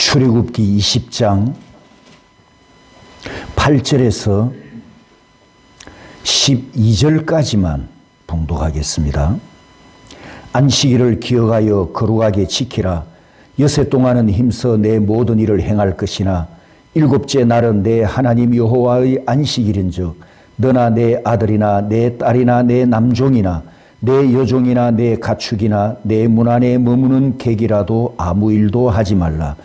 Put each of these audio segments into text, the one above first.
출애굽기 20장 8절에서 12절까지만 봉독하겠습니다. 안식일을 기억하여 거룩하게 지키라. 여섯 동안은 힘써 내 모든 일을 행할 것이나 일곱째 날은 내 하나님 여호와의 안식일인즉 너나 내 아들이나 내 딸이나 내 남종이나 내 여종이나 내 가축이나 내 문 안에 머무는 객이라도 아무 일도 하지 말라.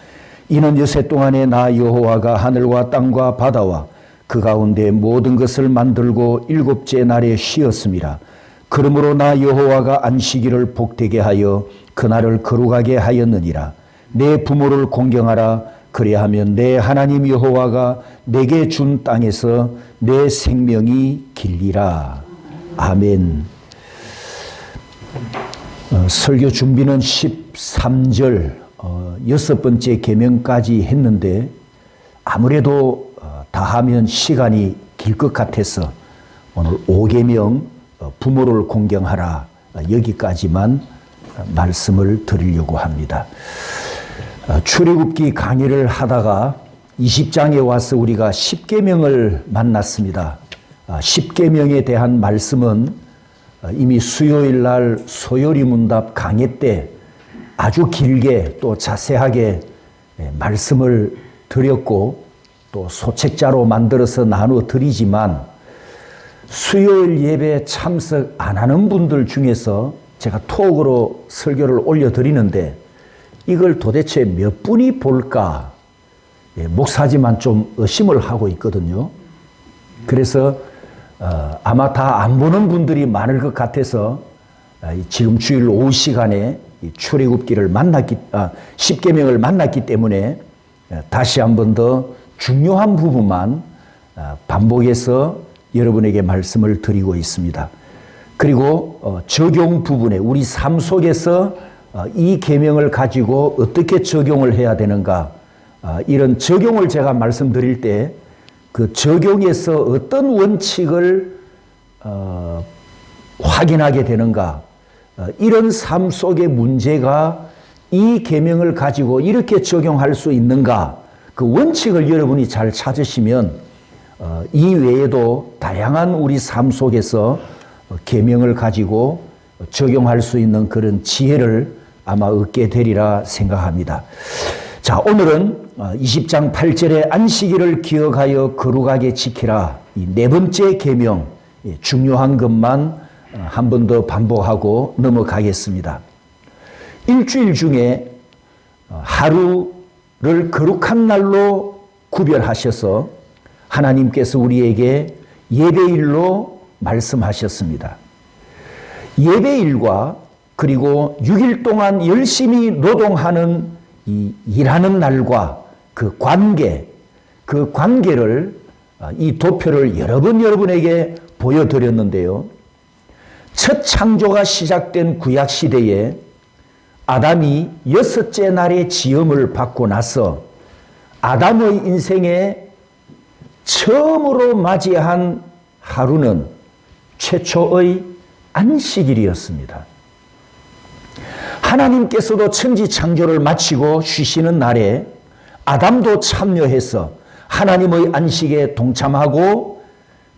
이는 여섯 동안에 나 여호와가 하늘과 땅과 바다와 그 가운데 모든 것을 만들고 일곱째 날에 쉬었음이라. 그러므로 나 여호와가 안식일을 복되게 하여 그날을 거룩하게 하였느니라. 내 부모를 공경하라. 그래야하면 내 하나님 여호와가 내게 준 땅에서 내 생명이 길리라. 아멘. 설교 준비는 13절 여섯 번째 계명까지 했는데 아무래도 다 하면 시간이 길 것 같아서 오늘 5계명 부모를 공경하라 여기까지만 말씀을 드리려고 합니다. 출애굽기 강의를 하다가 20장에 와서 우리가 10계명을 만났습니다. 10계명에 대한 말씀은 이미 수요일 날 소요리 문답 강의 때 아주 길게 또 자세하게 말씀을 드렸고 또 소책자로 만들어서 나누어 드리지만 수요일 예배 참석 안 하는 분들 중에서 제가 톡으로 설교를 올려드리는데 이걸 도대체 몇 분이 볼까? 목사지만 좀 의심을 하고 있거든요. 그래서 아마 다 안 보는 분들이 많을 것 같아서 지금 주일 오후 시간에 출애굽기를 10계명을 만났기 때문에 다시 한 번 더 중요한 부분만 반복해서 여러분에게 말씀을 드리고 있습니다. 그리고 적용 부분에 우리 삶 속에서 이 계명을 가지고 어떻게 적용을 해야 되는가, 이런 적용을 제가 말씀드릴 때 그 적용에서 어떤 원칙을 확인하게 되는가, 이런 삶 속의 문제가 이 계명을 가지고 이렇게 적용할 수 있는가, 그 원칙을 여러분이 잘 찾으시면 이 외에도 다양한 우리 삶 속에서 계명을 가지고 적용할 수 있는 그런 지혜를 아마 얻게 되리라 생각합니다. 자, 오늘은 20장 8절에 안식일을 기억하여 거룩하게 지키라. 이 네 번째 계명, 중요한 것만 한 번 더 반복하고 넘어가겠습니다. 일주일 중에 하루를 거룩한 날로 구별하셔서 하나님께서 우리에게 예배일로 말씀하셨습니다. 예배일과 그리고 6일 동안 열심히 노동하는 이 일하는 날과 그 관계를 이 도표를 여러 번 여러분에게 보여드렸는데요. 첫 창조가 시작된 구약시대에 아담이 여섯째 날에 지음을 받고 나서 아담의 인생에 처음으로 맞이한 하루는 최초의 안식일이었습니다. 하나님께서도 천지 창조를 마치고 쉬시는 날에 아담도 참여해서 하나님의 안식에 동참하고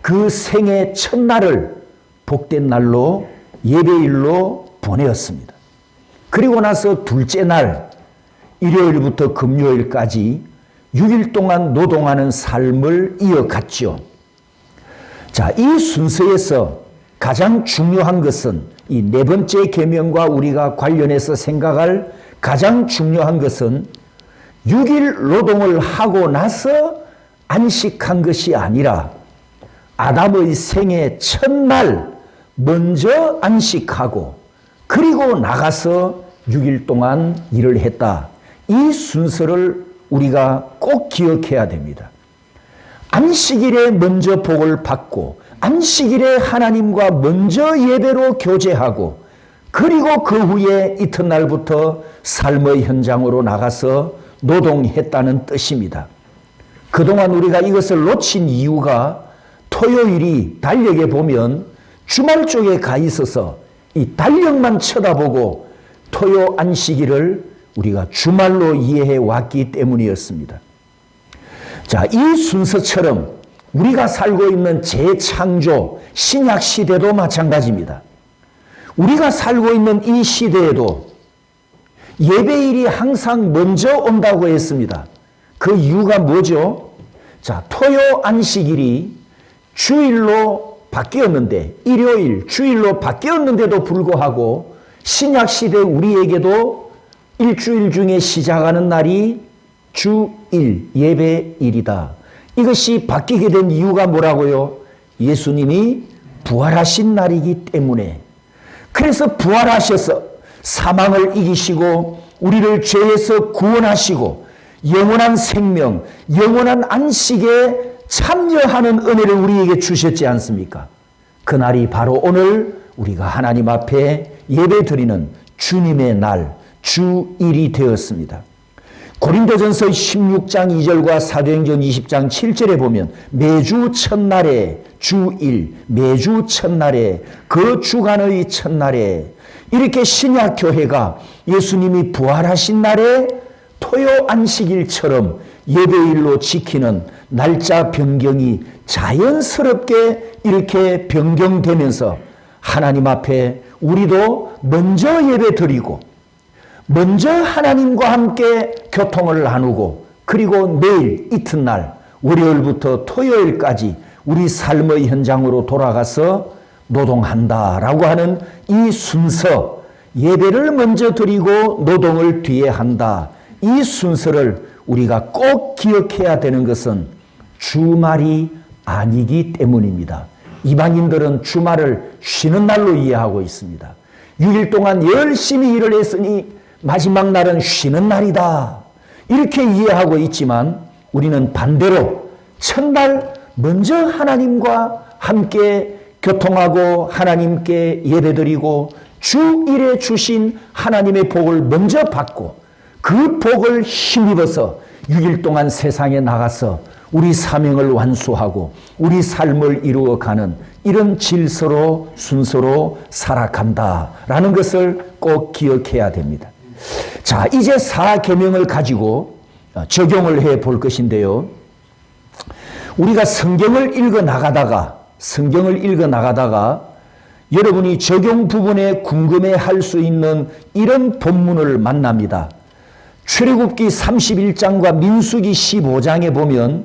그 생애 첫날을 복된 날로 예배일로 보내었습니다. 그리고 나서 둘째 날 일요일부터 금요일까지 6일 동안 노동하는 삶을 이어갔죠. 자, 이 순서에서 가장 중요한 것은 이 네 번째 계명과 우리가 관련해서 생각할 가장 중요한 것은 6일 노동을 하고 나서 안식한 것이 아니라 아담의 생애 첫날 먼저 안식하고 그리고 나가서 6일 동안 일을 했다. 이 순서를 우리가 꼭 기억해야 됩니다. 안식일에 먼저 복을 받고 안식일에 하나님과 먼저 예배로 교제하고 그리고 그 후에 이튿날부터 삶의 현장으로 나가서 노동했다는 뜻입니다. 그동안 우리가 이것을 놓친 이유가 토요일이 달력에 보면 주말 쪽에 가 있어서 이 달력만 쳐다보고 토요 안식일을 우리가 주말로 이해해 왔기 때문이었습니다. 자, 이 순서처럼 우리가 살고 있는 재창조 신약 시대도 마찬가지입니다. 우리가 살고 있는 이 시대에도 예배일이 항상 먼저 온다고 했습니다. 그 이유가 뭐죠? 자, 토요 안식일이 주일로 바뀌었는데, 일요일, 주일로 바뀌었는데도 불구하고 신약 시대 우리에게도 일주일 중에 시작하는 날이 주일, 예배일이다. 이것이 바뀌게 된 이유가 뭐라고요? 예수님이 부활하신 날이기 때문에. 그래서 부활하셔서 사망을 이기시고 우리를 죄에서 구원하시고 영원한 생명, 영원한 안식에 참여하는 은혜를 우리에게 주셨지 않습니까? 그날이 바로 오늘 우리가 하나님 앞에 예배드리는 주님의 날, 주일이 되었습니다. 고린도전서 16장 2절과 사도행전 20장 7절에 보면 매주 첫날에 주일, 매주 첫날에 그 주간의 첫날에 이렇게 신약교회가 예수님이 부활하신 날에 토요 안식일처럼 예배일로 지키는 날짜 변경이 자연스럽게 이렇게 변경되면서 하나님 앞에 우리도 먼저 예배드리고 먼저 하나님과 함께 교통을 나누고 그리고 내일 이튿날 월요일부터 토요일까지 우리 삶의 현장으로 돌아가서 노동한다라고 하는 이 순서, 예배를 먼저 드리고 노동을 뒤에 한다. 이 순서를 우리가 꼭 기억해야 되는 것은 주말이 아니기 때문입니다. 이방인들은 주말을 쉬는 날로 이해하고 있습니다. 6일 동안 열심히 일을 했으니 마지막 날은 쉬는 날이다. 이렇게 이해하고 있지만 우리는 반대로 첫날 먼저 하나님과 함께 교통하고 하나님께 예배드리고 주일에 주신 하나님의 복을 먼저 받고 그 복을 힘입어서 6일 동안 세상에 나가서 우리 사명을 완수하고 우리 삶을 이루어가는 이런 질서로 순서로 살아간다라는 것을 꼭 기억해야 됩니다. 자, 이제 4계명을 가지고 적용을 해 볼 것인데요. 우리가 성경을 읽어 나가다가 여러분이 적용 부분에 궁금해 할 수 있는 이런 본문을 만납니다. 출애굽기 31장과 민수기 15장에 보면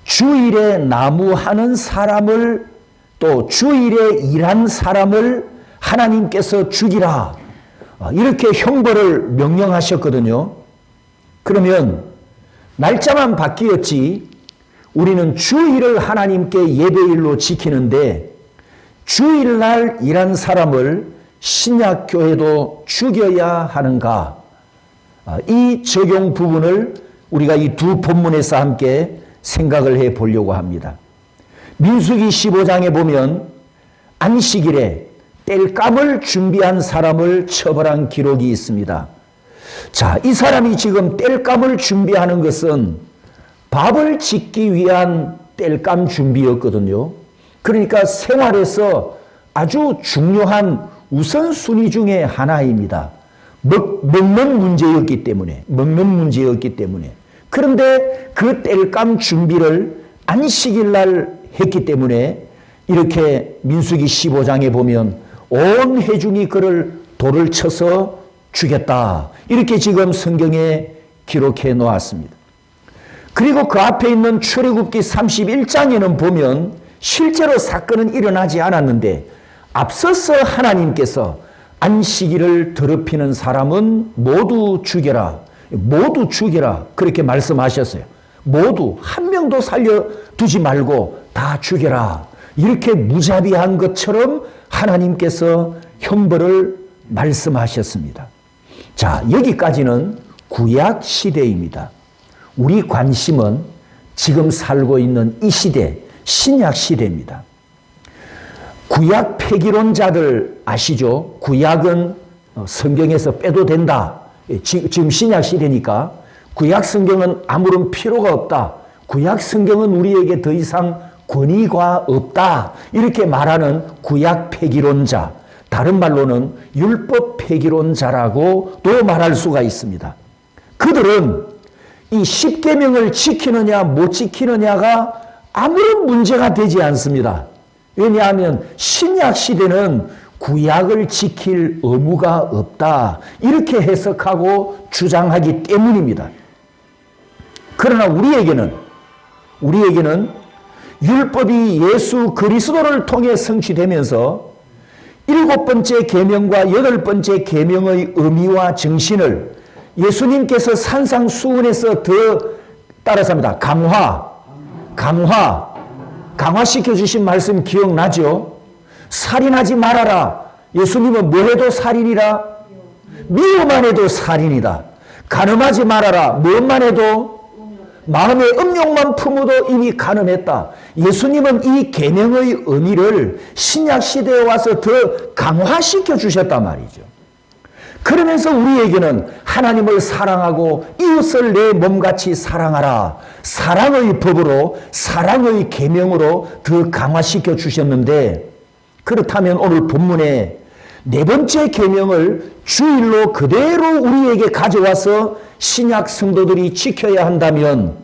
주일에 나무하는 사람을 또 주일에 일한 사람을 하나님께서 죽이라. 이렇게 형벌을 명령하셨거든요. 그러면 날짜만 바뀌었지 우리는 주일을 하나님께 예배일로 지키는데 주일날 일한 사람을 신약교회도 죽여야 하는가? 이 적용 부분을 우리가 이 두 본문에서 함께 생각을 해 보려고 합니다. 민수기 15장에 보면 안식일에 땔감을 준비한 사람을 처벌한 기록이 있습니다. 자, 이 사람이 지금 땔감을 준비하는 것은 밥을 짓기 위한 땔감 준비였거든요. 그러니까 생활에서 아주 중요한 우선순위 중에 하나입니다. 먹는 문제였기 때문에. 그런데 그 땔감 준비를 안식일 날 했기 때문에 이렇게 민수기 15장에 보면 온 회중이 그를 돌을 쳐서 죽였다. 이렇게 지금 성경에 기록해 놓았습니다. 그리고 그 앞에 있는 출애굽기 31장에는 보면 실제로 사건은 일어나지 않았는데 앞서서 하나님께서 안식일을 더럽히는 사람은 모두 죽여라. 그렇게 말씀하셨어요. 모두 한 명도 살려두지 말고 다 죽여라. 이렇게 무자비한 것처럼 하나님께서 형벌을 말씀하셨습니다. 자, 여기까지는 구약 시대입니다. 우리 관심은 지금 살고 있는 이 시대, 신약 시대입니다. 구약 폐기론자들 아시죠? 구약은 성경에서 빼도 된다. 지금 신약 시대니까 구약 성경은 아무런 필요가 없다. 구약 성경은 우리에게 더 이상 권위가 없다. 이렇게 말하는 구약 폐기론자. 다른 말로는 율법 폐기론자라고도 말할 수가 있습니다. 그들은 이 십계명을 지키느냐 못 지키느냐가 아무런 문제가 되지 않습니다. 왜냐하면 신약 시대는 구약을 지킬 의무가 없다, 이렇게 해석하고 주장하기 때문입니다. 그러나 우리에게는 율법이 예수 그리스도를 통해 성취되면서 7번째 계명과 8번째 계명의 의미와 정신을 예수님께서 산상수훈에서 더 따라서 합니다. 강화시켜 주신 말씀 기억나죠? 살인하지 말아라. 예수님은 뭐 해도 살인이라? 미워만 해도 살인이다. 간음하지 말아라. 무엇만 해도? 마음의 음욕만 품어도 이미 간음했다. 예수님은 이 계명의 의미를 신약 시대에 와서 더 강화시켜 주셨단 말이죠. 그러면서 우리에게는 하나님을 사랑하고 이웃을 내 몸같이 사랑하라, 사랑의 법으로, 사랑의 계명으로 더 강화시켜 주셨는데, 그렇다면 오늘 본문에 4번째 계명을 주일로 그대로 우리에게 가져와서 신약 성도들이 지켜야 한다면,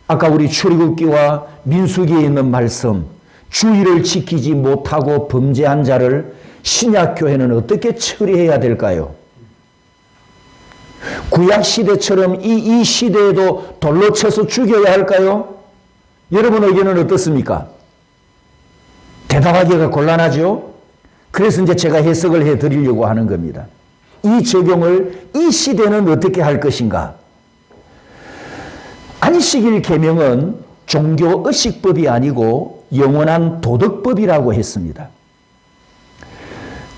아까 우리 출애굽기와 민수기에 있는 말씀, 주일을 지키지 못하고 범죄한 자를 신약 교회는 어떻게 처리해야 될까요? 구약 시대처럼 이 시대에도 돌로 쳐서 죽여야 할까요? 여러분 의견은 어떻습니까? 대답하기가 곤란하죠? 그래서 이제 제가 해석을 해드리려고 하는 겁니다. 이 적용을 이 시대는 어떻게 할 것인가? 안식일 계명은 종교 의식법이 아니고 영원한 도덕법이라고 했습니다.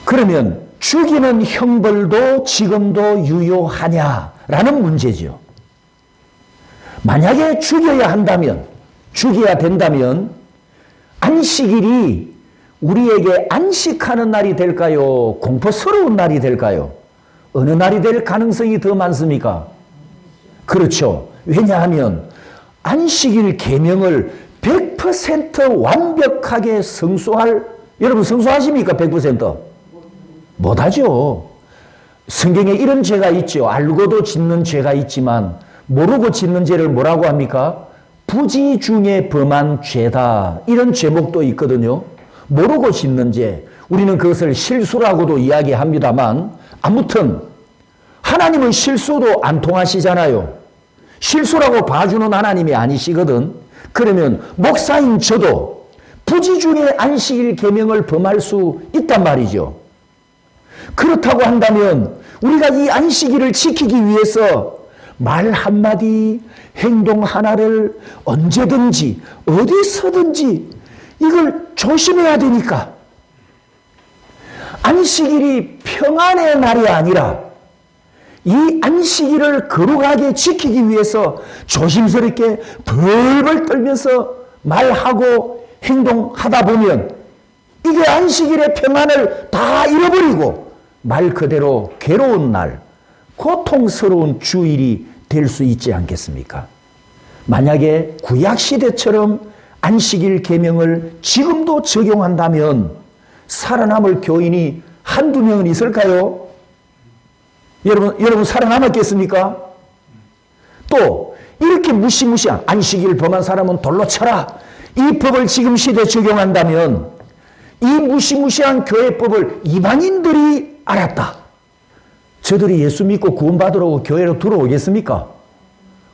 그러면 죽이는 형벌도 지금도 유효하냐라는 문제죠. 만약에 죽여야 된다면 안식일이 우리에게 안식하는 날이 될까요? 공포스러운 날이 될까요? 어느 날이 될 가능성이 더 많습니까? 그렇죠. 왜냐하면 안식일 계명을 100% 완벽하게 여러분 성수하십니까? 100%? 못하죠. 성경에 이런 죄가 있죠. 알고도 짓는 죄가 있지만 모르고 짓는 죄를 뭐라고 합니까? 부지 중에 범한 죄다. 이런 제목도 있거든요. 모르고 짓는 죄. 우리는 그것을 실수라고도 이야기합니다만, 아무튼 하나님은 실수도 안 통하시잖아요. 실수라고 봐주는 하나님이 아니시거든. 그러면 목사인 저도 부지 중에 안식일 계명을 범할 수 있단 말이죠. 그렇다고 한다면 우리가 이 안식일을 지키기 위해서 말 한마디, 행동 하나를 언제든지 어디서든지 이걸 조심해야 되니까, 안식일이 평안의 날이 아니라 이 안식일을 거룩하게 지키기 위해서 조심스럽게 벌벌 떨면서 말하고 행동하다 보면 이게 안식일의 평안을 다 잃어버리고 말 그대로 괴로운 날, 고통스러운 주일이 될 수 있지 않겠습니까? 만약에 구약시대처럼 안식일 계명을 지금도 적용한다면 살아남을 교인이 한두 명은 있을까요? 여러분 살아남았겠습니까? 또 이렇게 무시무시한 안식일 범한 사람은 돌로 쳐라, 이 법을 지금 시대에 적용한다면 이 무시무시한 교회법을 이방인들이 알았다. 저들이 예수 믿고 구원받으러 교회로 들어오겠습니까?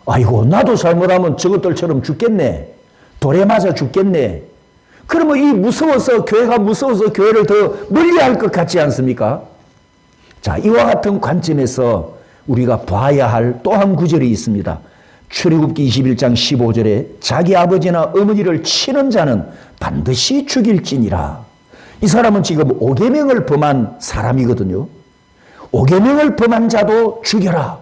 아이고, 나도 잘못하면 저것들처럼 죽겠네. 돌에 맞아 죽겠네. 그러면 이 무서워서, 교회가 무서워서 교회를 더 멀리할 것 같지 않습니까? 자, 이와 같은 관점에서 우리가 봐야 할 또 한 구절이 있습니다. 출애굽기 21장 15절에 자기 아버지나 어머니를 치는 자는 반드시 죽일지니라. 이 사람은 지금 오계명을 범한 사람이거든요. 오계명을 범한 자도 죽여라.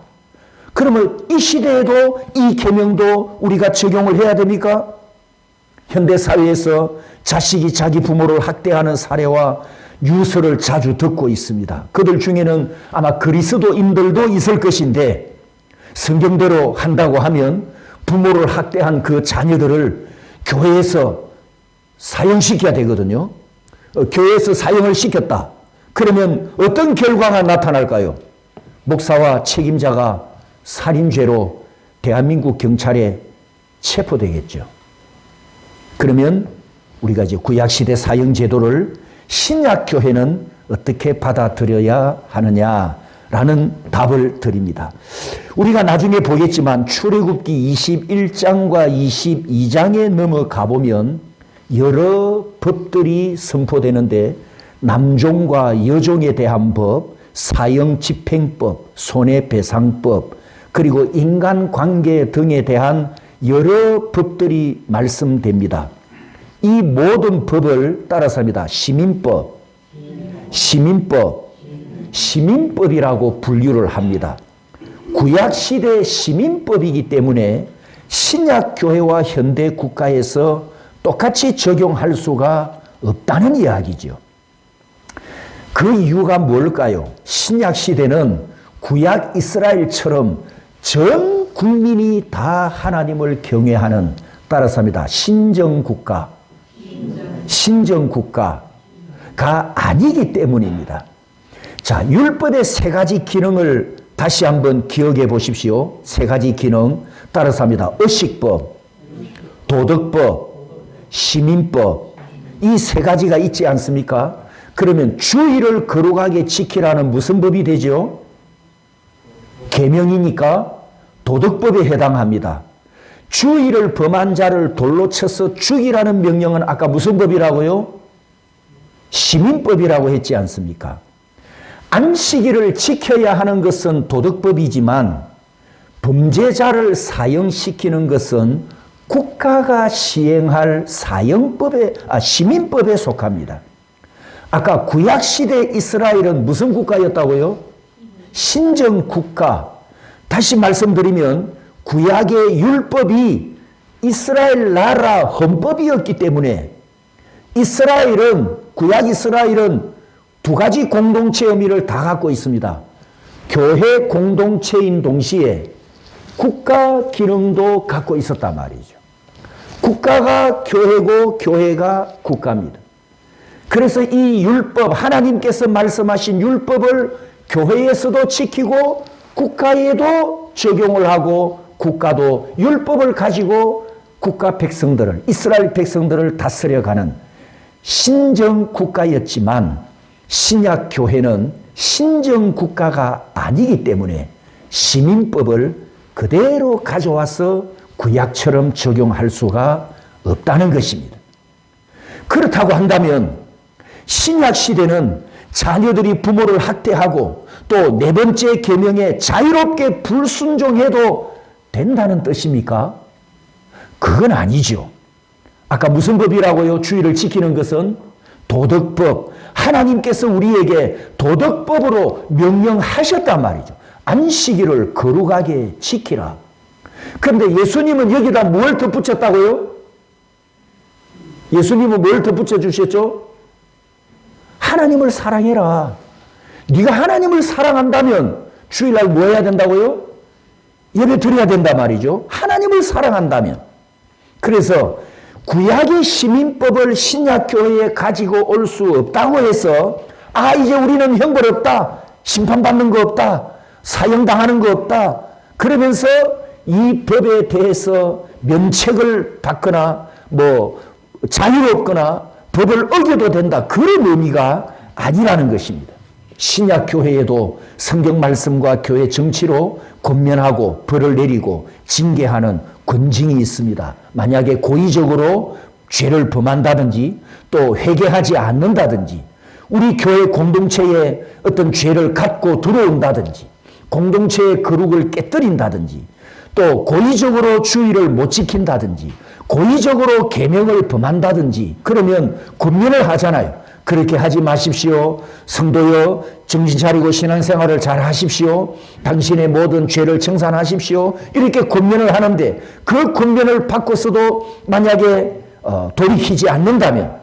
그러면 이 시대에도 이 계명도 우리가 적용을 해야 됩니까? 현대사회에서 자식이 자기 부모를 학대하는 사례와 유서를 자주 듣고 있습니다. 그들 중에는 아마 그리스도인들도 있을 것인데, 성경대로 한다고 하면 부모를 학대한 그 자녀들을 교회에서 사형시켜야 되거든요. 교회에서 사형을 시켰다. 그러면 어떤 결과가 나타날까요? 목사와 책임자가 살인죄로 대한민국 경찰에 체포되겠죠. 그러면 우리가 이제 구약시대 사형제도를 신약교회는 어떻게 받아들여야 하느냐라는 답을 드립니다. 우리가 나중에 보겠지만 출애굽기 21장과 22장에 넘어가 보면 여러 법들이 선포되는데 남종과 여종에 대한 법, 사형집행법, 손해배상법, 그리고 인간관계 등에 대한 여러 법들이 말씀됩니다. 이 모든 법을 따라서 합니다. 시민법이라고 분류를 합니다. 구약시대 시민법이기 때문에 신약교회와 현대국가에서 똑같이 적용할 수가 없다는 이야기죠. 그 이유가 뭘까요? 신약시대는 구약 이스라엘처럼 전 국민이 다 하나님을 경외하는, 따라서 합니다. 신정국가가 아니기 때문입니다. 자, 율법의 세 가지 기능을 다시 한번 기억해 보십시오. 세 가지 기능 따라서 합니다. 의식법, 도덕법, 시민법. 이 세 가지가 있지 않습니까? 그러면 주의를 거룩하게 지키라는 무슨 법이 되죠? 계명이니까 도덕법에 해당합니다. 주의를 범한 자를 돌로 쳐서 죽이라는 명령은 아까 무슨 법이라고요? 시민법이라고 했지 않습니까? 안식일을 지켜야 하는 것은 도덕법이지만 범죄자를 사형시키는 것은 국가가 시행할 시민법에 속합니다. 아까 구약시대 이스라엘은 무슨 국가였다고요? 신정국가. 다시 말씀드리면 구약의 율법이 이스라엘 나라 헌법이었기 때문에 구약 이스라엘은 두 가지 공동체 의미를 다 갖고 있습니다. 교회 공동체인 동시에 국가 기능도 갖고 있었단 말이죠. 국가가 교회고 교회가 국가입니다. 그래서 이 율법, 하나님께서 말씀하신 율법을 교회에서도 지키고 국가에도 적용을 하고 국가도 율법을 가지고 국가 백성들을, 이스라엘 백성들을 다스려가는 신정국가였지만 신약교회는 신정국가가 아니기 때문에 시민법을 그대로 가져와서 구약처럼 적용할 수가 없다는 것입니다. 그렇다고 한다면 신약시대는 자녀들이 부모를 학대하고 또 네 번째 계명에 자유롭게 불순종해도 된다는 뜻입니까? 그건 아니죠. 아까 무슨 법이라고요? 주의를 지키는 것은 도덕법. 하나님께서 우리에게 도덕법으로 명령하셨단 말이죠. 안식일을 거룩하게 지키라. 그런데 예수님은 여기다 뭘 덧붙였다고요? 예수님은 뭘 덧붙여 주셨죠? 하나님을 사랑해라. 네가 하나님을 사랑한다면 주일날 뭐 해야 된다고요? 예배 드려야 된단 말이죠. 하나님을 사랑한다면. 그래서 구약의 시민법을 신약교회에 가지고 올 수 없다고 해서 이제 우리는 형벌없다. 심판받는 거 없다. 사형당하는 거 없다. 그러면서 이 법에 대해서 면책을 받거나 자유롭거나 법을 어겨도 된다. 그런 의미가 아니라는 것입니다. 신약교회에도 성경 말씀과 교회 정치로 권면하고 벌을 내리고 징계하는 권징이 있습니다. 만약에 고의적으로 죄를 범한다든지 또 회개하지 않는다든지 우리 교회 공동체에 어떤 죄를 갖고 들어온다든지 공동체의 거룩을 깨뜨린다든지 또 고의적으로 주의를 못 지킨다든지 고의적으로 계명을 범한다든지 그러면 권면을 하잖아요. 그렇게 하지 마십시오. 성도여 정신 차리고 신앙생활을 잘 하십시오. 당신의 모든 죄를 청산하십시오. 이렇게 권면을 하는데 그 권면을 받고서도 만약에 돌이키지 않는다면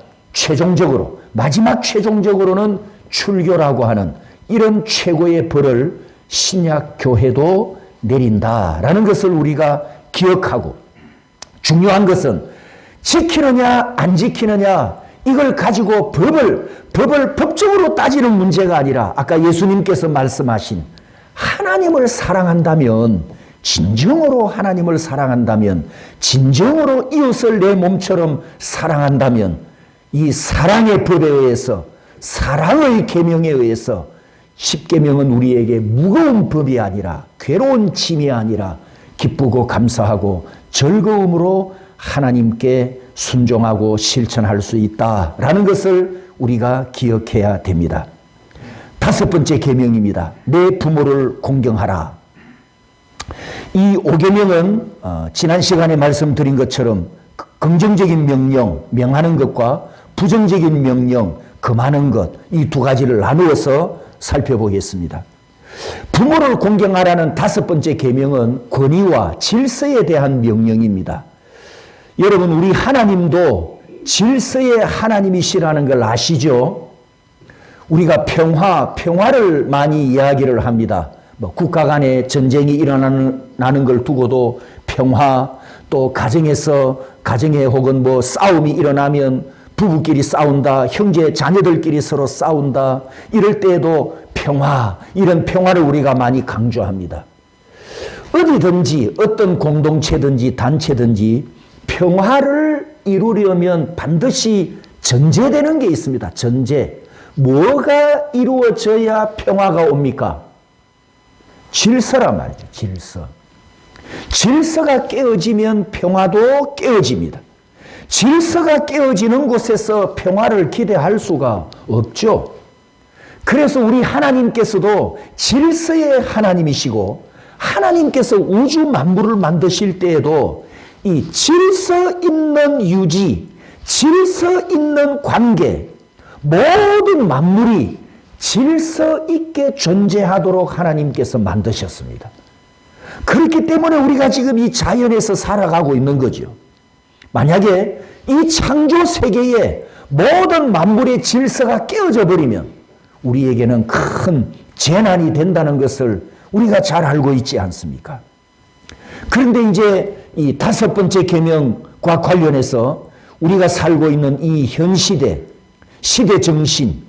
마지막 최종적으로는 출교라고 하는 이런 최고의 벌을 신약교회도 내린다라는 것을 우리가 기억하고 중요한 것은 지키느냐 안 지키느냐 이걸 가지고 법을 법적으로 따지는 문제가 아니라 아까 예수님께서 말씀하신 하나님을 사랑한다면, 진정으로 하나님을 사랑한다면, 진정으로 이웃을 내 몸처럼 사랑한다면 이 사랑의 법에 의해서, 사랑의 계명에 의해서 십계명은 우리에게 무거운 법이 아니라, 괴로운 짐이 아니라 기쁘고 감사하고 즐거움으로 하나님께 순종하고 실천할 수 있다라는 것을 우리가 기억해야 됩니다. 다섯 번째 계명입니다. 내 부모를 공경하라. 이 5계명은 지난 시간에 말씀드린 것처럼 긍정적인 명령, 명하는 것과 부정적인 명령, 금하는 것, 이 두 가지를 나누어서 살펴보겠습니다. 부모를 공경하라는 다섯 번째 계명은 권위와 질서에 대한 명령입니다. 여러분, 우리 하나님도 질서의 하나님이시라는 걸 아시죠? 우리가 평화를 많이 이야기를 합니다. 국가 간에 전쟁이 일어나는 걸 두고도 평화, 또 가정에 혹은 싸움이 일어나면 부부끼리 싸운다, 형제 자녀들끼리 서로 싸운다, 이럴 때에도 평화, 이런 평화를 우리가 많이 강조합니다. 어디든지 어떤 공동체든지 단체든지 평화를 이루려면 반드시 전제되는 게 있습니다. 전제. 뭐가 이루어져야 평화가 옵니까? 질서란 말이죠. 질서. 질서가 깨어지면 평화도 깨어집니다. 질서가 깨어지는 곳에서 평화를 기대할 수가 없죠. 그래서 우리 하나님께서도 질서의 하나님이시고, 하나님께서 우주 만물을 만드실 때에도 이 질서 있는 유지, 질서 있는 관계, 모든 만물이 질서 있게 존재하도록 하나님께서 만드셨습니다. 그렇기 때문에 우리가 지금 이 자연에서 살아가고 있는 거죠. 만약에 이 창조 세계에 모든 만물의 질서가 깨어져 버리면 우리에게는 큰 재난이 된다는 것을 우리가 잘 알고 있지 않습니까? 그런데 이제 이 다섯 번째 계명과 관련해서 우리가 살고 있는 이 현 시대 정신,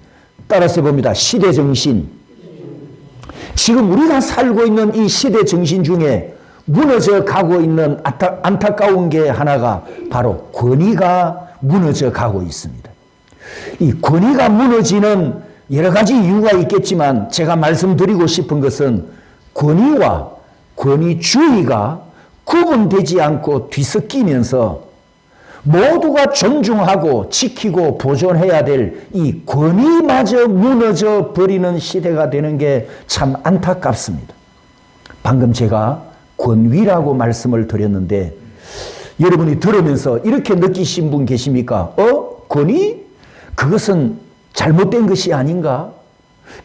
따라서 봅니다. 시대 정신. 지금 우리가 살고 있는 이 시대 정신 중에 무너져 가고 있는 안타까운 게 하나가 바로 권위가 무너져 가고 있습니다. 이 권위가 무너지는 여러 가지 이유가 있겠지만 제가 말씀드리고 싶은 것은 권위와 권위주의가 구분되지 않고 뒤섞이면서 모두가 존중하고 지키고 보존해야 될 이 권위마저 무너져 버리는 시대가 되는 게 참 안타깝습니다. 방금 제가 권위라고 말씀을 드렸는데 여러분이 들으면서 이렇게 느끼신 분 계십니까? 권위? 그것은 잘못된 것이 아닌가?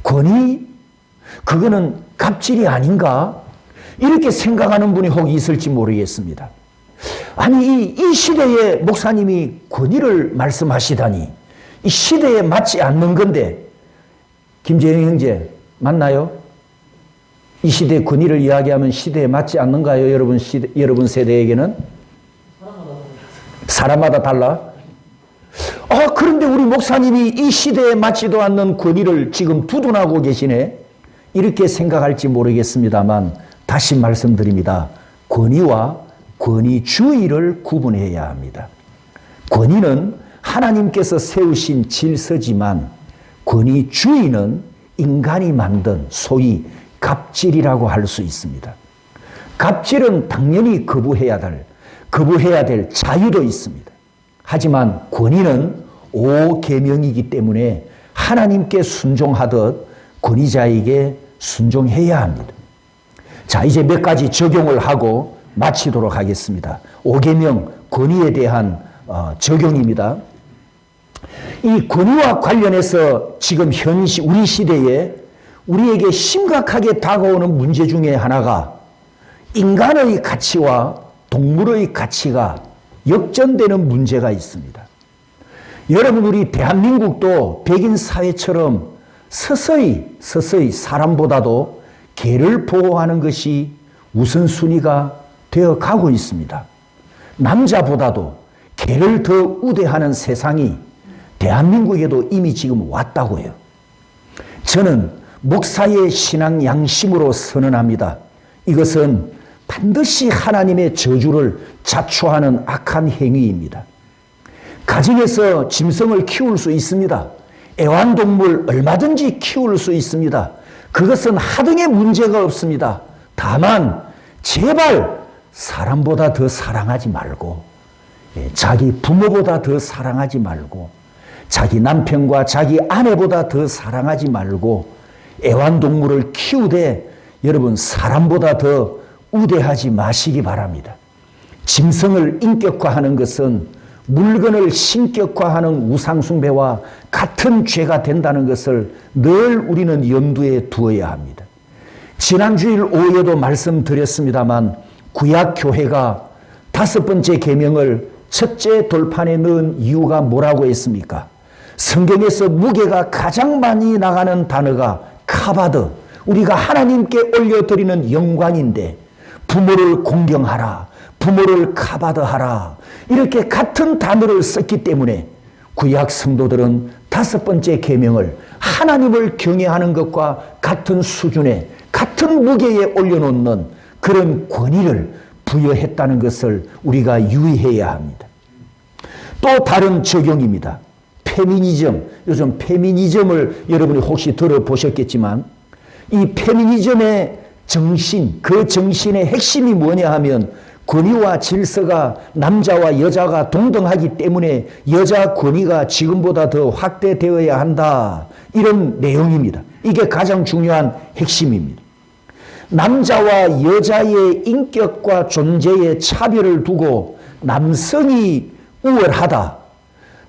권위? 그거는 갑질이 아닌가? 이렇게 생각하는 분이 혹 있을지 모르겠습니다. 아니 이 시대에 목사님이 권위를 말씀하시다니 이 시대에 맞지 않는 건데, 김재영 형제 맞나요? 이 시대의 권위를 이야기하면 시대에 맞지 않는가요? 여러분 세대에게는? 사람마다 달라? 그런데 우리 목사님이 이 시대에 맞지도 않는 권위를 지금 두둔하고 계시네? 이렇게 생각할지 모르겠습니다만 다시 말씀드립니다. 권위와 권위주의를 구분해야 합니다. 권위는 하나님께서 세우신 질서지만 권위주의는 인간이 만든 소위 갑질이라고 할 수 있습니다. 갑질은 당연히 거부해야 될 자유도 있습니다. 하지만 권위는 5계명이기 때문에 하나님께 순종하듯 권위자에게 순종해야 합니다. 자, 이제 몇 가지 적용을 하고 마치도록 하겠습니다. 5계명 권위에 대한 적용입니다. 이 권위와 관련해서 지금 우리 시대에 우리에게 심각하게 다가오는 문제 중에 하나가 인간의 가치와 동물의 가치가 역전되는 문제가 있습니다. 여러분, 우리 대한민국도 백인 사회처럼 서서히 사람보다도 개를 보호하는 것이 우선순위가 되어 가고 있습니다. 남자보다도 개를 더 우대하는 세상이 대한민국에도 이미 지금 왔다고 해요. 저는 목사의 신앙 양심으로 선언합니다. 이것은 반드시 하나님의 저주를 자초하는 악한 행위입니다. 가정에서 짐승을 키울 수 있습니다. 애완동물 얼마든지 키울 수 있습니다. 그것은 하등의 문제가 없습니다. 다만 제발 사람보다 더 사랑하지 말고, 자기 부모보다 더 사랑하지 말고, 자기 남편과 자기 아내보다 더 사랑하지 말고, 애완동물을 키우되 여러분 사람보다 더 우대하지 마시기 바랍니다. 짐승을 인격화하는 것은 물건을 신격화하는 우상숭배와 같은 죄가 된다는 것을 늘 우리는 염두에 두어야 합니다. 지난 주일 오후에도 말씀드렸습니다만 구약교회가 5번째 계명을 첫째 돌판에 넣은 이유가 뭐라고 했습니까? 성경에서 무게가 가장 많이 나가는 단어가 카바드, 우리가 하나님께 올려드리는 영광인데 부모를 공경하라, 부모를 카바드하라, 이렇게 같은 단어를 썼기 때문에 구약 성도들은 5번째 계명을 하나님을 경외하는 것과 같은 수준에 같은 무게에 올려놓는 그런 권위를 부여했다는 것을 우리가 유의해야 합니다. 또 다른 적용입니다. 페미니즘, 요즘 페미니즘을 여러분이 혹시 들어보셨겠지만 이 페미니즘의 정신, 그 정신의 핵심이 뭐냐 하면 권위와 질서가 남자와 여자가 동등하기 때문에 여자 권위가 지금보다 더 확대되어야 한다, 이런 내용입니다. 이게 가장 중요한 핵심입니다. 남자와 여자의 인격과 존재의 차별을 두고 남성이 우월하다,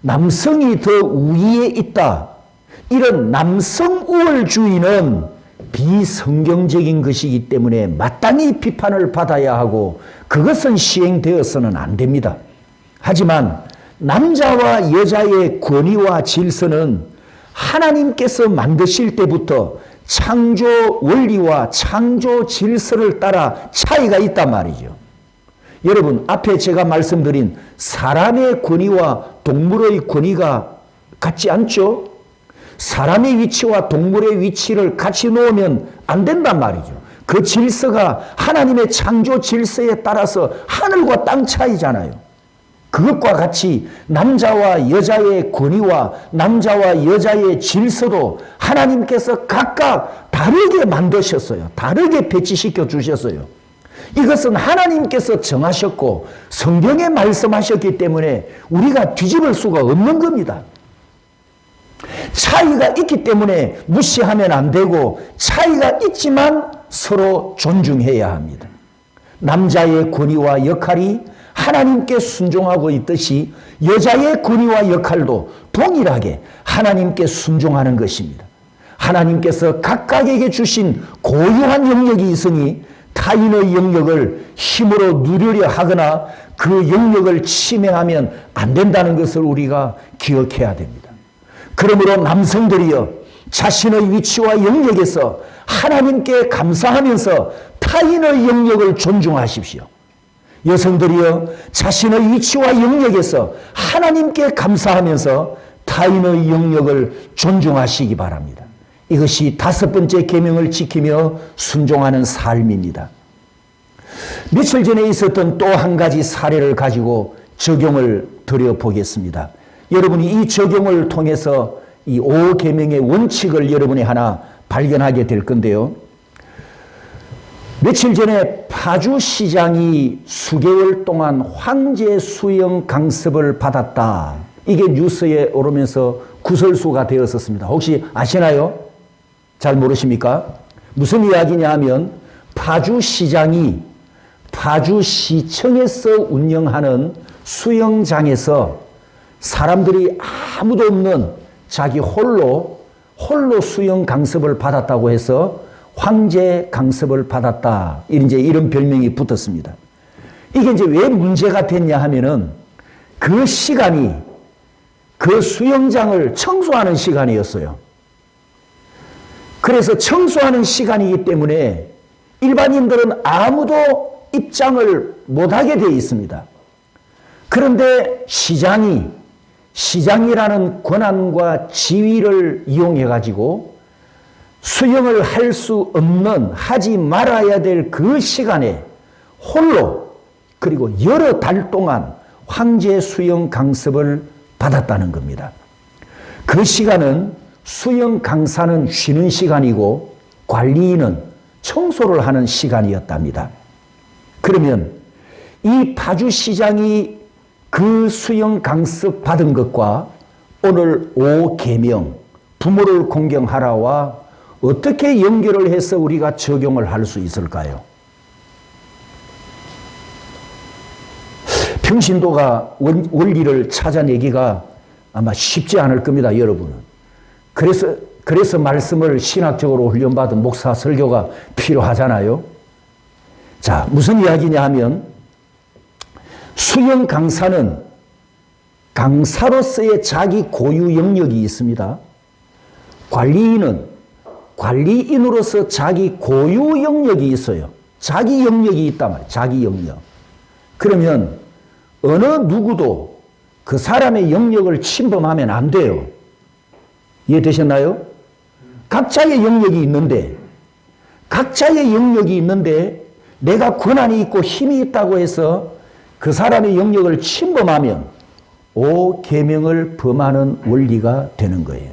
남성이 더 우위에 있다, 이런 남성 우월주의는 비성경적인 것이기 때문에 마땅히 비판을 받아야 하고 그것은 시행되어서는 안 됩니다. 하지만 남자와 여자의 권위와 질서는 하나님께서 만드실 때부터 창조 원리와 창조 질서를 따라 차이가 있단 말이죠. 여러분, 앞에 제가 말씀드린 사람의 권위와 동물의 권위가 같지 않죠? 사람의 위치와 동물의 위치를 같이 놓으면 안 된단 말이죠. 그 질서가 하나님의 창조 질서에 따라서 하늘과 땅 차이잖아요. 그것과 같이 남자와 여자의 권위와 남자와 여자의 질서도 하나님께서 각각 다르게 만드셨어요. 다르게 배치시켜 주셨어요. 이것은 하나님께서 정하셨고 성경에 말씀하셨기 때문에 우리가 뒤집을 수가 없는 겁니다. 차이가 있기 때문에 무시하면 안 되고 차이가 있지만 서로 존중해야 합니다. 남자의 권위와 역할이 하나님께 순종하고 있듯이 여자의 권위와 역할도 동일하게 하나님께 순종하는 것입니다. 하나님께서 각각에게 주신 고유한 영역이 있으니 타인의 영역을 힘으로 누리려 하거나 그 영역을 침해하면 안 된다는 것을 우리가 기억해야 됩니다. 그러므로 남성들이여 자신의 위치와 영역에서 하나님께 감사하면서 타인의 영역을 존중하십시오. 여성들이여 자신의 위치와 영역에서 하나님께 감사하면서 타인의 영역을 존중하시기 바랍니다. 이것이 5번째 계명을 지키며 순종하는 삶입니다. 며칠 전에 있었던 또 한 가지 사례를 가지고 적용을 드려보겠습니다. 여러분이 이 적용을 통해서 이 5계명의 원칙을 여러분이 하나 발견하게 될 건데요. 며칠 전에 파주시장이 수개월 동안 황제 수영 강습을 받았다, 이게 뉴스에 오르면서 구설수가 되었었습니다. 혹시 아시나요? 잘 모르십니까? 무슨 이야기냐 하면 파주시장이 파주시청에서 운영하는 수영장에서 사람들이 아무도 없는 자기 홀로 수영 강습을 받았다고 해서 황제 강습을 받았다, 이제 이런 별명이 붙었습니다. 이게 이제 왜 문제가 됐냐 하면은 그 시간이 그 수영장을 청소하는 시간이었어요. 그래서 청소하는 시간이기 때문에 일반인들은 아무도 입장을 못하게 되어 있습니다. 그런데 시장이 시장이라는 권한과 지위를 이용해 가지고 수영을 할 수 없는, 하지 말아야 될 그 시간에 홀로 그리고 여러 달 동안 황제 수영 강습을 받았다는 겁니다. 그 시간은 수영 강사는 쉬는 시간이고 관리인은 청소를 하는 시간이었답니다. 그러면 이 파주시장이 그 수영 강습 받은 것과 오늘 5계명, 부모를 공경하라와 어떻게 연결을 해서 우리가 적용을 할 수 있을까요? 평신도가 원리를 찾아내기가 아마 쉽지 않을 겁니다, 여러분은. 그래서 말씀을 신학적으로 훈련받은 목사 설교가 필요하잖아요. 자, 무슨 이야기냐 하면 수영 강사는 강사로서의 자기 고유 영역이 있습니다. 관리인은 관리인으로서 자기 고유 영역이 있어요. 자기 영역이 있단 말이에요. 자기 영역. 그러면 어느 누구도 그 사람의 영역을 침범하면 안 돼요. 이해되셨나요? 각자의 영역이 있는데 내가 권한이 있고 힘이 있다고 해서 그 사람의 영역을 침범하면 5계명을 범하는 원리가 되는 거예요.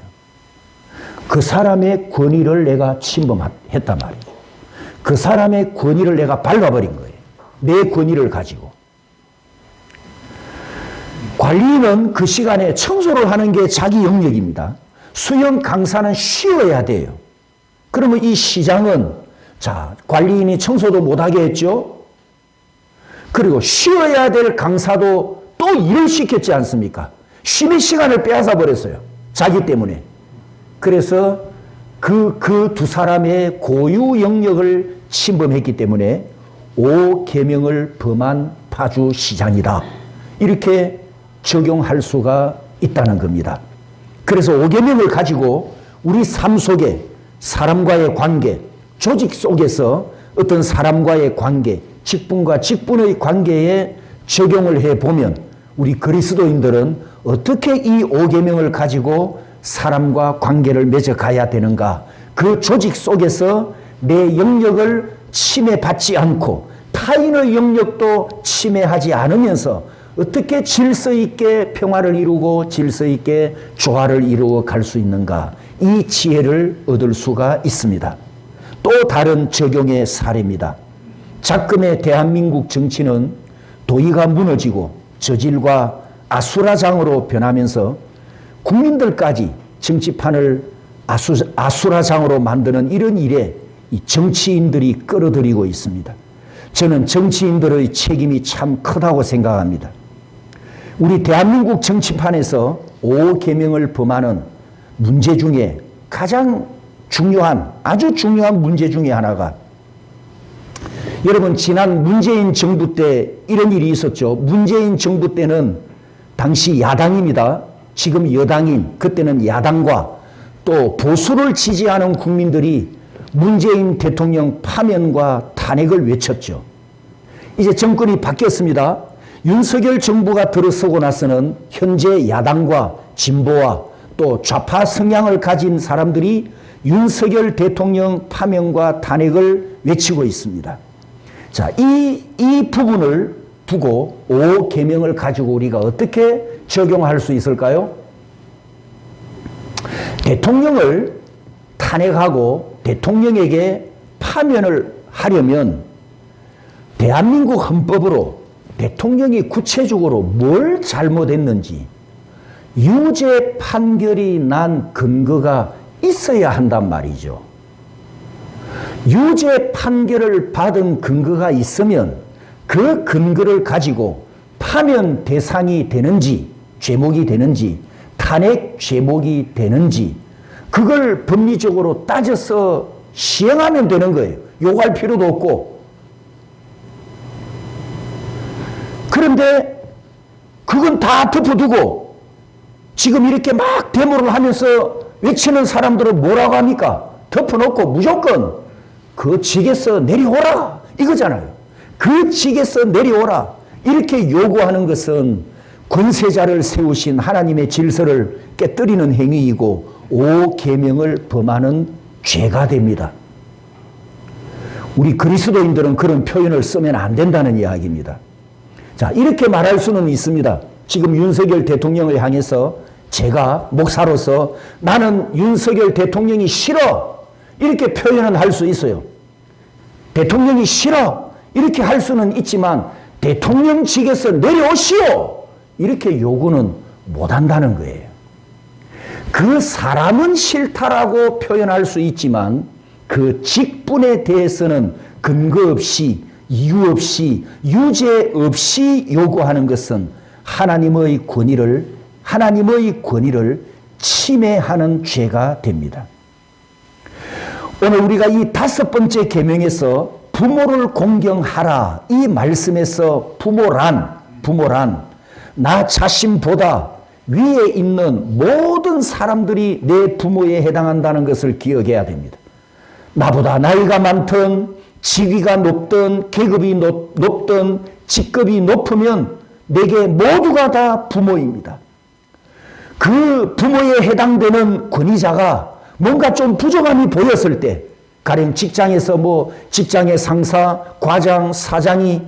그 사람의 권위를 내가 침범했단 말이에요. 그 사람의 권위를 내가 밟아버린 거예요. 내 권위를 가지고. 관리인은 그 시간에 청소를 하는 게 자기 영역입니다. 수영 강사는 쉬어야 돼요. 그러면 이 시장은 관리인이 청소도 못하게 했죠. 그리고 쉬어야 될 강사도 또 일을 시켰지 않습니까? 쉬는 시간을 빼앗아 버렸어요. 자기 때문에. 그래서 그 두 사람의 고유 영역을 침범했기 때문에 5계명을 범한 파주시장이다. 이렇게 적용할 수가 있다는 겁니다. 그래서 5계명을 가지고 우리 삶 속에 사람과의 관계, 조직 속에서 어떤 사람과의 관계, 직분과 직분의 관계에 적용을 해보면 우리 그리스도인들은 어떻게 이 5계명을 가지고 사람과 관계를 맺어가야 되는가? 그 조직 속에서 내 영역을 침해받지 않고 타인의 영역도 침해하지 않으면서 어떻게 질서 있게 평화를 이루고 질서 있게 조화를 이루어 갈 수 있는가? 이 지혜를 얻을 수가 있습니다. 또 다른 적용의 사례입니다. 작금의 대한민국 정치는 도의가 무너지고 저질과 아수라장으로 변하면서 국민들까지 정치판을 아수라장으로 만드는 이런 일에 이 정치인들이 끌어들이고 있습니다. 저는 정치인들의 책임이 참 크다고 생각합니다. 우리 대한민국 정치판에서 5계명을 범하는 문제 중에 가장 중요한, 아주 중요한 문제 중에 하나가, 여러분 지난 문재인 정부 때 이런 일이 있었죠. 문재인 정부 때는 당시 야당입니다. 지금 여당인, 그때는 야당과 또 보수를 지지하는 국민들이 문재인 대통령 파면과 탄핵을 외쳤죠. 이제 정권이 바뀌었습니다. 윤석열 정부가 들어서고 나서는 현재 야당과 진보와 또 좌파 성향을 가진 사람들이 윤석열 대통령 파면과 탄핵을 외치고 있습니다. 자, 이 부분을 두고 5계명을 가지고 우리가 어떻게 적용할 수 있을까요? 대통령을 탄핵하고 대통령에게 파면을 하려면 대한민국 헌법으로 대통령이 구체적으로 뭘 잘못했는지 유죄 판결이 난 근거가 있어야 한단 말이죠. 유죄 판결을 받은 근거가 있으면 그 근거를 가지고 파면 대상이 되는지, 죄목이 되는지, 탄핵 죄목이 되는지 그걸 법리적으로 따져서 시행하면 되는 거예요. 요구할 필요도 없고. 그런데 그건 다 덮어두고 지금 이렇게 막 데모를 하면서 외치는 사람들은 뭐라고 합니까? 덮어놓고 무조건 그 직에서 내려오라 이거잖아요. 그 직에서 내려오라 이렇게 요구하는 것은 권세자를 세우신 하나님의 질서를 깨뜨리는 행위이고 5계명을 범하는 죄가 됩니다. 우리 그리스도인들은 그런 표현을 쓰면 안 된다는 이야기입니다. 자, 이렇게 말할 수는 있습니다. 지금 윤석열 대통령을 향해서 제가 목사로서 나는 윤석열 대통령이 싫어 이렇게 표현은 할 수 있어요. 대통령이 싫어 이렇게 할 수는 있지만 대통령직에서 내려오시오 이렇게 요구는 못한다는 거예요. 그 사람은 싫다라고 표현할 수 있지만 그 직분에 대해서는 근거 없이 이유 없이 유죄 없이 요구하는 것은 하나님의 권위를 침해하는 죄가 됩니다. 오늘 우리가 이 5번째 계명에서 부모를 공경하라 이 말씀에서 부모란 나 자신보다 위에 있는 모든 사람들이 내 부모에 해당한다는 것을 기억해야 됩니다. 나보다 나이가 많든 직위가 높든 계급이 높든 직급이 높으면 내게 모두가 다 부모입니다. 그 부모에 해당되는 권위자가 뭔가 좀 부족함이 보였을 때 가령 직장에서 직장의 상사, 과장, 사장이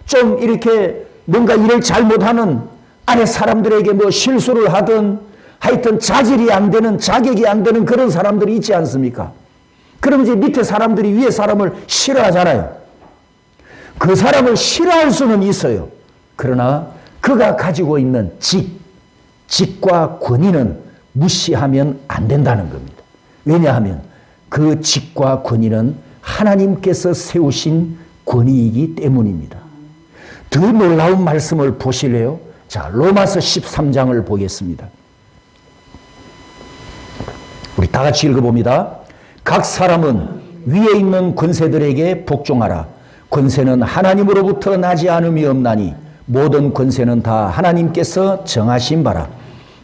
좀 이렇게 뭔가 일을 잘못하는 아래 사람들에게 실수를 하든 하여튼 자질이 안 되는 자격이 안 되는 그런 사람들이 있지 않습니까? 그럼 이제 밑에 사람들이 위에 사람을 싫어하잖아요. 그 사람을 싫어할 수는 있어요. 그러나 그가 가지고 있는 직과 권위는 무시하면 안 된다는 겁니다. 왜냐하면 그 직과 권위는 하나님께서 세우신 권위이기 때문입니다. 더 놀라운 말씀을 보실래요? 자, 로마서 13장을 보겠습니다. 우리 다 같이 읽어봅니다. 각 사람은 위에 있는 권세들에게 복종하라. 권세는 하나님으로부터 나지 않음이 없나니 모든 권세는 다 하나님께서 정하신 바라.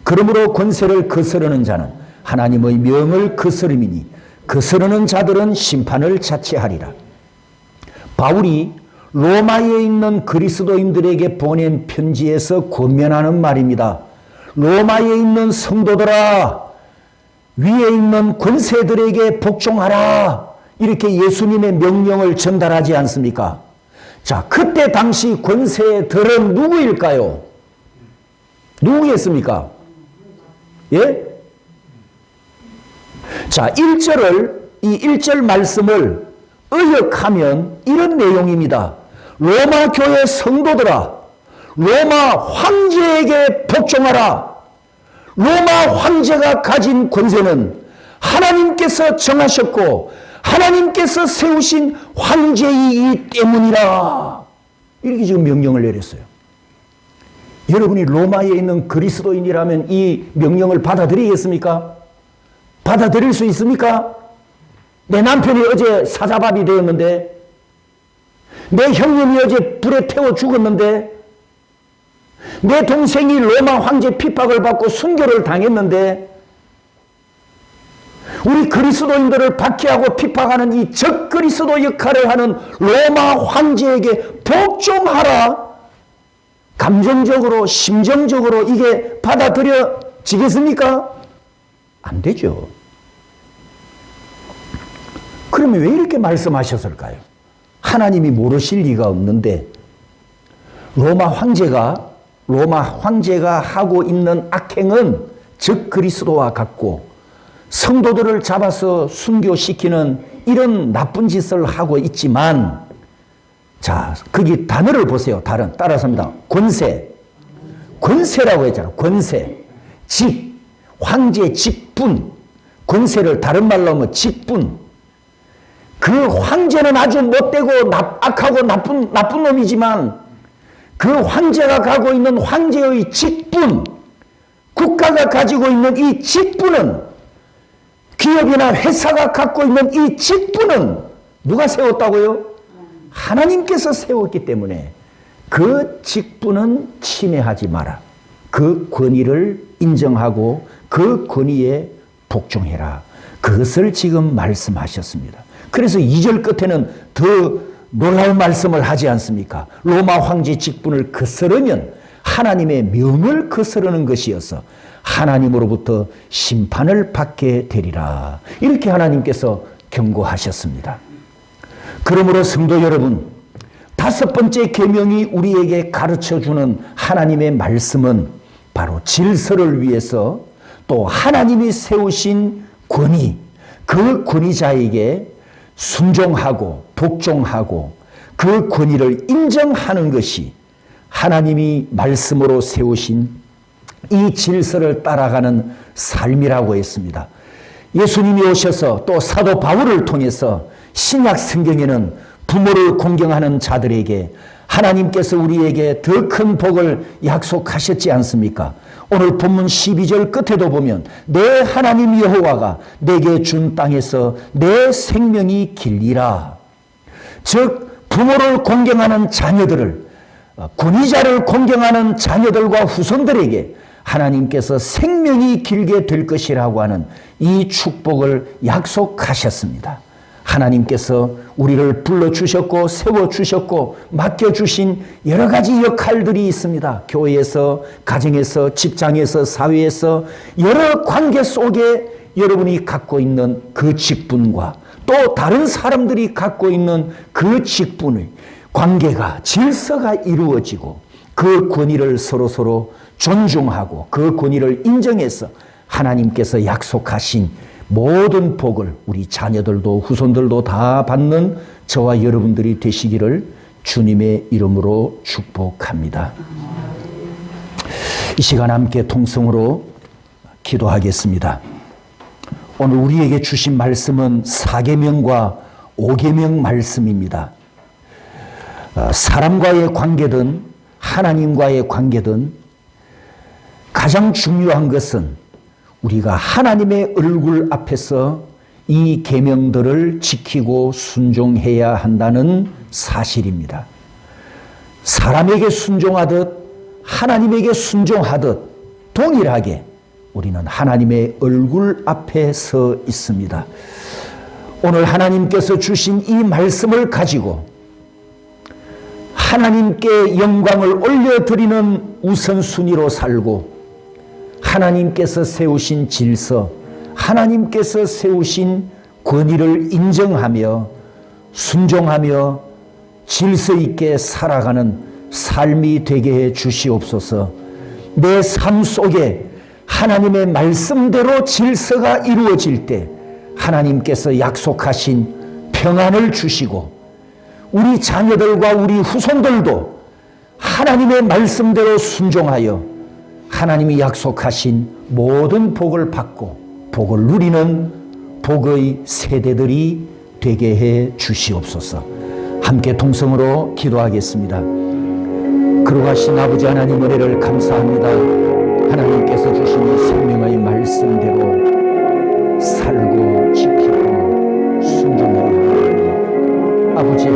그러므로 권세를 거스르는 자는 하나님의 명을 거스름이니 거스르는 자들은 심판을 자체하리라. 바울이 로마에 있는 그리스도인들에게 보낸 편지에서 권면하는 말입니다. 로마에 있는 성도들아, 위에 있는 권세들에게 복종하라. 이렇게 예수님의 명령을 전달하지 않습니까? 자, 그때 당시 권세들은 누구일까요? 누구겠습니까? 예? 자, 이 1절 말씀을 의역하면 이런 내용입니다. 로마 교회 성도들아, 로마 황제에게 복종하라. 로마 황제가 가진 권세는 하나님께서 정하셨고 하나님께서 세우신 황제이기 때문이라. 이렇게 지금 명령을 내렸어요. 여러분이 로마에 있는 그리스도인이라면 이 명령을 받아들이겠습니까? 받아들일 수 있습니까? 내 남편이 어제 사자밥이 되었는데, 내 형님이 어제 불에 태워 죽었는데, 내 동생이 로마 황제 핍박을 받고 순교를 당했는데, 우리 그리스도인들을 박해하고 핍박하는 이 적그리스도 역할을 하는 로마 황제에게 복종하라. 감정적으로, 심정적으로 이게 받아들여지겠습니까? 안 되죠. 그러면 왜 이렇게 말씀하셨을까요? 하나님이 모르실 리가 없는데 로마 황제가 하고 있는 악행은 적그리스도와 같고 성도들을 잡아서 순교시키는 이런 나쁜 짓을 하고 있지만, 자, 거기 단어를 보세요. 따라서 합니다. 권세라고 했잖아요. 권세, 황제 직분, 권세를 다른 말로 하면 직분. 그 황제는 아주 못되고 악하고 나쁜 놈이지만 그 황제가 가고 있는 황제의 직분, 국가가 가지고 있는 이 직분은, 기업이나 회사가 갖고 있는 이 직분은 누가 세웠다고요? 하나님께서 세웠기 때문에 그 직분은 침해하지 마라. 그 권위를 인정하고 그 권위에 복종해라. 그것을 지금 말씀하셨습니다. 그래서 2절 끝에는 더 놀라운 말씀을 하지 않습니까? 로마 황제 직분을 거스르면 하나님의 명을 거스르는 것이어서 하나님으로부터 심판을 받게 되리라. 이렇게 하나님께서 경고하셨습니다. 그러므로 성도 여러분, 다섯 번째 계명이 우리에게 가르쳐주는 하나님의 말씀은 바로 질서를 위해서 또 하나님이 세우신 권위, 그 권위자에게 순종하고 복종하고 그 권위를 인정하는 것이 하나님이 말씀으로 세우신 이 질서를 따라가는 삶이라고 했습니다. 예수님이 오셔서 또 사도 바울을 통해서 신약 성경에는 부모를 공경하는 자들에게 하나님께서 우리에게 더 큰 복을 약속하셨지 않습니까? 오늘 본문 12절 끝에도 보면 내 하나님 여호와가 내게 준 땅에서 내 생명이 길리라. 즉 부모를 공경하는 자녀들을, 권위자를 공경하는 자녀들과 후손들에게 하나님께서 생명이 길게 될 것이라고 하는 이 축복을 약속하셨습니다. 하나님께서 우리를 불러주셨고 세워주셨고 맡겨주신 여러 가지 역할들이 있습니다. 교회에서, 가정에서, 직장에서, 사회에서 여러 관계 속에 여러분이 갖고 있는 그 직분과 또 다른 사람들이 갖고 있는 그 직분의 관계가, 질서가 이루어지고 그 권위를 서로 존중하고 그 권위를 인정해서 하나님께서 약속하신 모든 복을 우리 자녀들도 후손들도 다 받는 저와 여러분들이 되시기를 주님의 이름으로 축복합니다. 이 시간 함께 통성으로 기도하겠습니다. 오늘 우리에게 주신 말씀은 4계명과 5계명 말씀입니다. 사람과의 관계든 하나님과의 관계든 가장 중요한 것은 우리가 하나님의 얼굴 앞에서 이 계명들을 지키고 순종해야 한다는 사실입니다. 사람에게 순종하듯 하나님에게 순종하듯 동일하게 우리는 하나님의 얼굴 앞에 서 있습니다. 오늘 하나님께서 주신 이 말씀을 가지고 하나님께 영광을 올려드리는 우선순위로 살고 하나님께서 세우신 질서, 하나님께서 세우신 권위를 인정하며 순종하며 질서 있게 살아가는 삶이 되게 해 주시옵소서. 내 삶 속에 하나님의 말씀대로 질서가 이루어질 때 하나님께서 약속하신 평안을 주시고 우리 자녀들과 우리 후손들도 하나님의 말씀대로 순종하여 하나님이 약속하신 모든 복을 받고 복을 누리는 복의 세대들이 되게 해 주시옵소서. 함께 동성으로 기도하겠습니다. 거룩하신 아버지 하나님 은혜를 감사합니다. 하나님께서 주신 이 생명의 말씀대로 살고 지키고 순종하여 아버지